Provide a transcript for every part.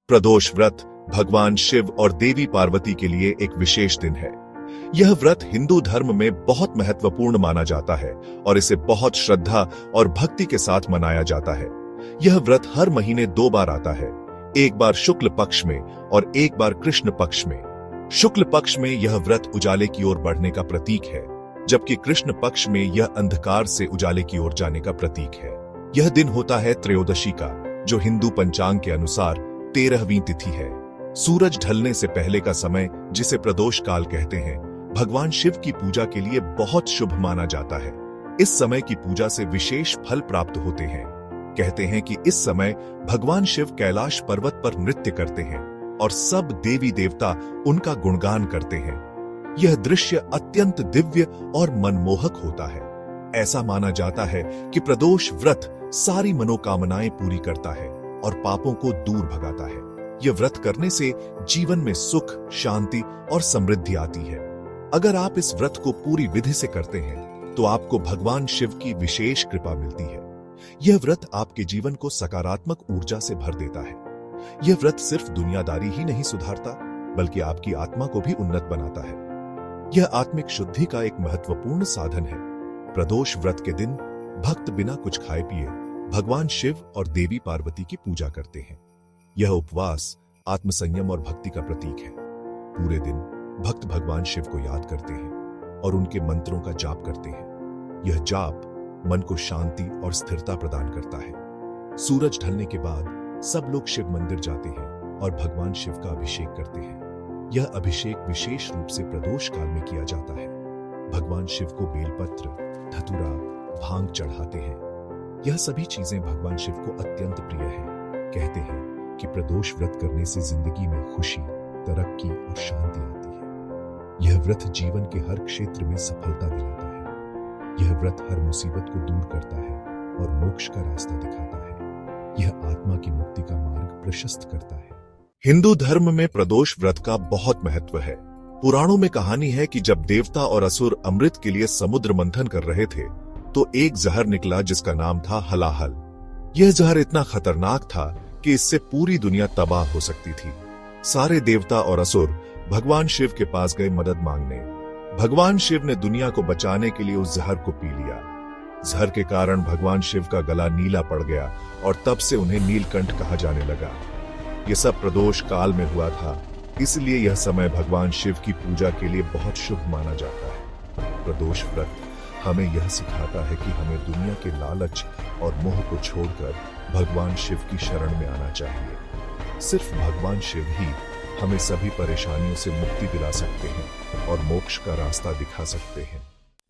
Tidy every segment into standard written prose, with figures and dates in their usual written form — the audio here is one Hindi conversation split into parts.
प्रदोष व्रत भगवान शिव और देवी पार्वती के लिए एक विशेष दिन है। यह व्रत हिंदू धर्म में बहुत महत्वपूर्ण माना जाता है और इसे बहुत श्रद्धा और भक्ति के साथ मनाया जाता है। यह व्रत हर महीने 2 बार आता है, एक बार शुक्ल पक्ष में और एक बार कृष्ण पक्ष में। शुक्ल पक्ष में यह व्रत उजाले की ओर बढ़ने का प्रतीक है, जबकि कृष्ण पक्ष में यह अंधकार से उजाले की ओर जाने का प्रतीक है। यह दिन होता है त्रयोदशी का, जो हिंदू पंचांग के अनुसार 13वीं तिथि है। सूरज ढलने से पहले का समय, जिसे प्रदोष काल कहते हैं, भगवान शिव की पूजा के लिए बहुत शुभ माना जाता है। इस समय की पूजा से विशेष फल प्राप्त होते हैं। कहते हैं कि इस समय भगवान शिव कैलाश पर्वत पर नृत्य करते हैं और सब देवी देवता उनका गुणगान करते हैं। यह दृश्य अत्यंत दिव्य और मनमोहक होता है। ऐसा माना जाता है कि प्रदोष व्रत सारी मनोकामनाएं पूरी करता है और पापों को दूर भगाता है। यह व्रत करने से जीवन में सुख, शांति और समृद्धि आती है। अगर आप इस व्रत को पूरी विधि से करते हैं तो आपको भगवान शिव की विशेष कृपा मिलती है। यह व्रत आपके जीवन को सकारात्मक ऊर्जा से भर देता है। यह व्रत सिर्फ दुनियादारी ही नहीं सुधारता, बल्कि आपकी आत्मा को भी उन्नत बनाता है। यह आत्मिक शुद्धि का एक महत्वपूर्ण साधन है। प्रदोष व्रत के दिन भक्त बिना कुछ खाए पिए भगवान शिव और देवी पार्वती की पूजा करते हैं। यह उपवास आत्मसंयम और भक्ति का प्रतीक है। पूरे दिन भक्त भगवान शिव को याद करते हैं और उनके मंत्रों का जाप करते हैं। यह जाप मन को शांति और स्थिरता प्रदान करता है। सूरज ढलने के बाद सब लोग शिव मंदिर जाते हैं और भगवान शिव का अभिषेक करते हैं। यह अभिषेक विशेष रूप से प्रदोष काल में किया जाता है। भगवान शिव को बेलपत्र, धतूरा, भांग चढ़ाते हैं। यह सभी चीजें भगवान शिव को अत्यंत प्रिय हैं। कहते हैं कि प्रदोष व्रत करने से जिंदगी में खुशी, तरक्की और शांति आती है। यह व्रत जीवन के हर क्षेत्र में सफलता दिलाता है। यह व्रत हर मुसीबत को दूर करता है और मोक्ष का रास्ता दिखाता है। यह आत्मा की मुक्ति का मार्ग प्रशस्त करता है। हिंदू धर्म में प्रदोष व्रत का बहुत महत्व है। पुराणों में कहानी है कि जब देवता और असुर अमृत के लिए समुद्र मंथन कर रहे थे तो एक जहर निकला जिसका नाम था हलाहल। यह जहर इतना खतरनाक था कि इससे पूरी दुनिया तबाह हो सकती थी। सारे देवता और असुर भगवान शिव के पास गए मदद मांगने। भगवान शिव ने दुनिया को बचाने के लिए उस जहर को पी लिया। जहर के कारण भगवान शिव का गला नीला पड़ गया और तब से उन्हें नीलकंठ कहा जाने लगा। यह सब प्रदोष काल में हुआ था, इसलिए यह समय भगवान शिव की पूजा के लिए बहुत शुभ माना जाता है। प्रदोष व्रत हमें यह सिखाता है कि हमें दुनिया के लालच और मोह को छोड़कर भगवान शिव की शरण में आना चाहिए। सिर्फ भगवान शिव ही हमें सभी परेशानियों से मुक्ति दिला सकते हैं और मोक्ष का रास्ता दिखा सकते हैं।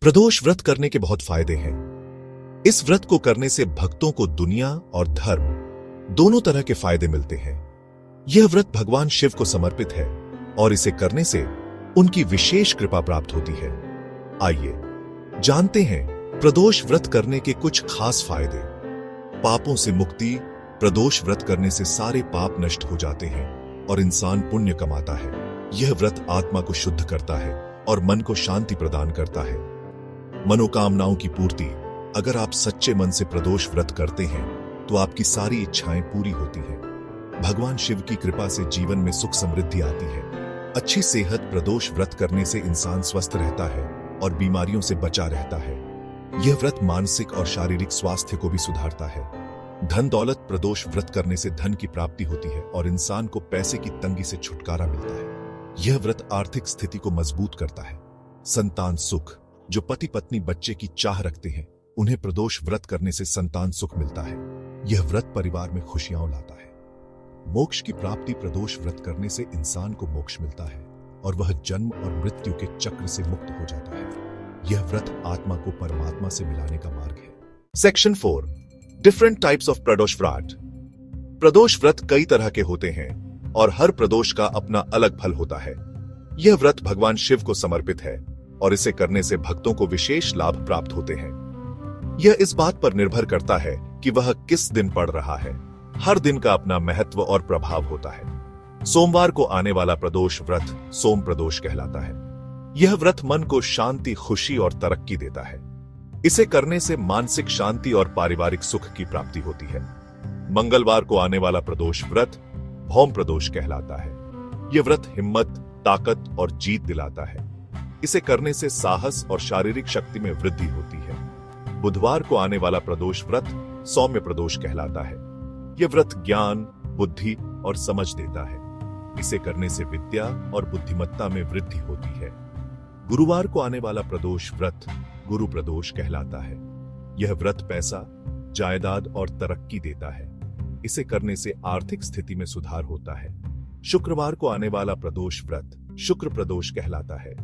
प्रदोष व्रत करने के बहुत फायदे हैं। इस व्रत को करने से भक्तों को दुनिया और धर्म दोनों तरह के फायदे मिलते हैं। यह व्रत भगवान शिव को समर्पित है और इसे करने से उनकी विशेष कृपा प्राप्त होती है। आइए जानते हैं प्रदोष व्रत करने के कुछ खास फायदे। पापों से मुक्ति। प्रदोष व्रत करने से सारे पाप नष्ट हो जाते हैं और इंसान पुण्य कमाता है। यह व्रत आत्मा को शुद्ध करता है और मन को शांति प्रदान करता है। मनोकामनाओं की पूर्ति। अगर आप सच्चे मन से प्रदोष व्रत करते हैं तो आपकी सारी इच्छाएं पूरी होती हैं। भगवान शिव की कृपा से जीवन में सुख समृद्धि आती है। अच्छी सेहत। प्रदोष व्रत करने से इंसान स्वस्थ रहता है और बीमारियों से बचा रहता है। यह व्रत मानसिक और शारीरिक स्वास्थ्य को भी सुधारता है। धन दौलत। प्रदोष व्रत करने से धन की प्राप्ति होती है और इंसान को पैसे की तंगी से छुटकारा मिलता है। यह व्रत आर्थिक स्थिति को मजबूत करता है। संतान सुख। जो पति पत्नी बच्चे की चाह रखते हैं उन्हें प्रदोष व्रत करने से संतान सुख मिलता है। यह व्रत परिवार में खुशियां लाता है। मोक्ष की प्राप्ति। प्रदोष व्रत करने से इंसान को मोक्ष मिलता है और वह जन्म और मृत्यु के चक्र से मुक्त हो जाता है। यह व्रत आत्मा को परमात्मा से मिलाने का मार्ग है। सेक्शन 4 डिफरेंट टाइप्स ऑफ प्रदोष व्रत। प्रदोष व्रत कई तरह के होते हैं और हर प्रदोष का अपना अलग फल होता है। यह व्रत भगवान शिव को समर्पित है और इसे करने से भक्तों को विशेष लाभ प्राप्त होते हैं। यह इस बात पर निर्भर करता है कि वह किस दिन पड़ रहा है। हर दिन का अपना महत्व और प्रभाव होता है। सोमवार को आने वाला प्रदोष व्रत सोम प्रदोष कहलाता है। यह व्रत मन को शांति, खुशी और तरक्की देता है। इसे करने से मानसिक शांति और पारिवारिक सुख की प्राप्ति होती है। मंगलवार को आने वाला प्रदोष व्रत भौम प्रदोष कहलाता है। यह व्रत हिम्मत, ताकत और जीत दिलाता है। इसे करने से साहस और शारीरिक शक्ति में वृद्धि होती है। बुधवार को आने वाला प्रदोष व्रत सौम्य प्रदोष कहलाता है। यह व्रत ज्ञान, बुद्धि और समझ देता है। इसे करने से विद्या और बुद्धिमत्ता में वृद्धि होती है। गुरुवार को आने वाला प्रदोष व्रत गुरु प्रदोष कहलाता है। यह व्रत पैसा, जायदाद और तरक्की देता है। इसे करने से आर्थिक स्थिति में सुधार होता है। शुक्रवार को आने वाला प्रदोष व्रत शुक्र प्रदोष कहलाता है।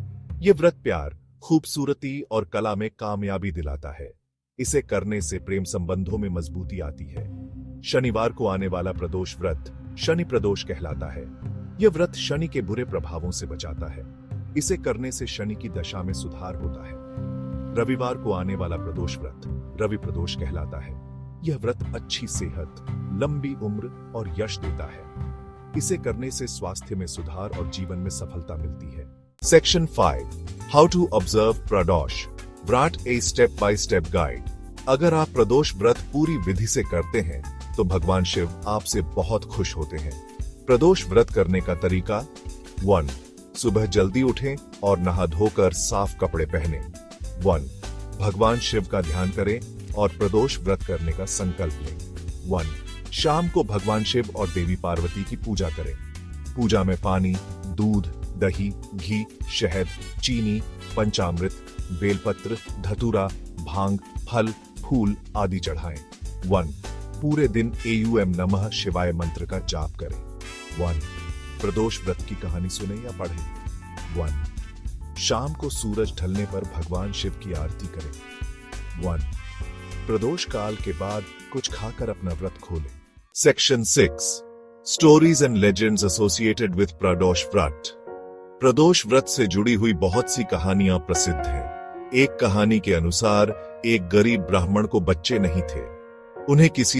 यह व्रत प्यार, खूबसूरती और कला में कामयाबी दिलाता है। इसे करने से प्रेम संबंधों में मजबूती आती है। शनिवार को आने वाला प्रदोष व्रत शनि प्रदोष कहलाता है। यह व्रत शनि के बुरे प्रभावों से बचाता है। इसे करने से शनि की दशा में सुधार होता है। रविवार को आने वाला प्रदोष व्रत रवि प्रदोष कहलाता है। यह व्रत अच्छी सेहत, लंबी उम्र और यश देता है। इसे करने से स्वास्थ्य में सुधार और जीवन में सफलता मिलती है। सेक्शन 5 हाउ टू ऑब्जर्व प्रदोष व्रत a step by step guide. अगर आप प्रदोष व्रत पूरी विधि से करते हैं तो भगवान शिव आपसे बहुत खुश होते हैं। प्रदोष व्रत करने का तरीका 1. सुबह जल्दी उठें और नहा धोकर साफ कपड़े पहनें। 1. भगवान शिव का ध्यान करें और प्रदोष व्रत करने का संकल्प लें। 1. शाम को भगवान शिव और देवी पार्वती की पूजा करें। पूजा में पानी, दूध, दही, घी, शहद, चीनी, पंचामृत, बेलपत्र, धतूरा, भांग, फल, फूल आदि चढ़ाएं। 1. पूरे दिन एयूएम नमः शिवाय मंत्र का जाप करें। 1. प्रदोष व्रत की कहानी सुने या पढ़ें। 1. शाम को सूरज ढलने पर भगवान शिव की आरती करें। 1. प्रदोष काल के बाद कुछ खाकर अपना व्रत खोलें। Section 6 stories and legends associated with Pradosh व्रत। प्रदोष व्रत से जुड़ी हुई बहुत सी कहानियां प्रसिद्ध हैं। एक कहानी के अनुसार एक गरीब ब्राह्मण को बच्चे नहीं थे। उन्हें किसी